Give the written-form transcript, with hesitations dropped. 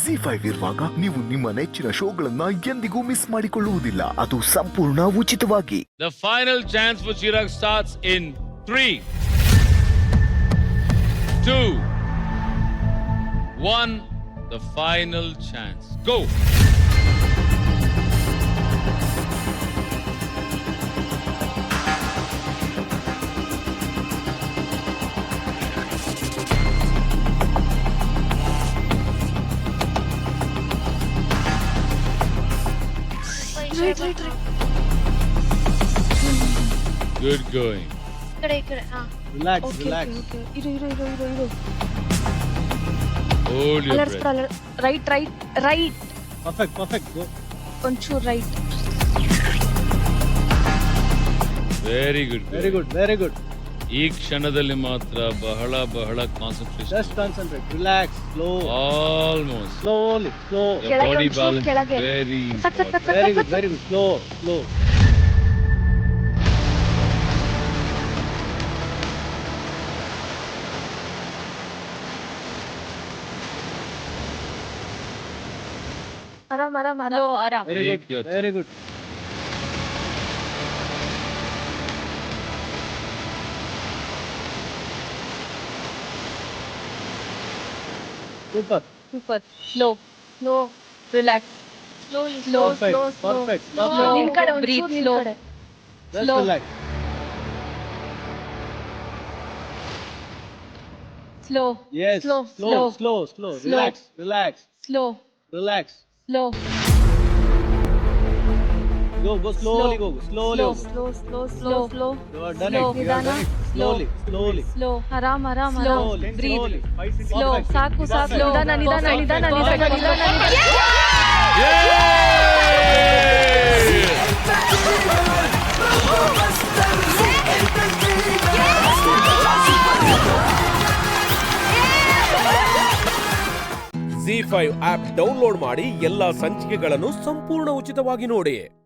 ZEE5 ಇರುವಾಗ ನೀವು ನಿಮ್ಮ ನೆಚ್ಚಿನ ಶೋಗಳನ್ನ ಎಂದಿಗೂ ಮಿಸ್ ಮಾಡಿಕೊಳ್ಳುವುದಿಲ್ಲ. ಅದು ಸಂಪೂರ್ಣ ಉಚಿತವಾಗಿ. The final chance for Chirag starts in 3, 2, 1. The final chance. Go. Right. Good going. Relax. ಇರು Hold your breath. Right Perfect. Go. ಒಂಚೂರು right. Very good. Very good. ಈ ಕ್ಷಣದಲ್ಲಿ ಮಾತ್ರ ಬಹಳ concentration. Just concentrate. Relax. Slow. Almost. Slowly. Slow. Your ಕೆಳಗೆ body ಒಂಚೂರು balance ಕೆಳಗೆ. very ಸಕ್. important. Very good. Slow. ಆರಾಮ್. Very good. Super. Slow relax. Perfect. ನಿನ್ ಕಡೆ Breathe ಒಂಚೂರು ನಿನ್ slow. ಕಡೆ. Just Slow. relax. Slow Yes. Slow. Slow. Relax. Slow Relax. Slow Go slowly. Go slowly. Slow You are done Slow. it. You are done it. Slowly. Slow ಆರಾಮ್. Slowly. Breathe. Slow. ಸಾಕು Slow. ನಿಧಾನ. ZEE5 app download ಮಾಡಿ ಎಲ್ಲಾ ಸಂಚಿಕೆಗಳನ್ನು ಸಂಪೂರ್ಣ ಉಚಿತವಾಗಿ ನೋಡಿ.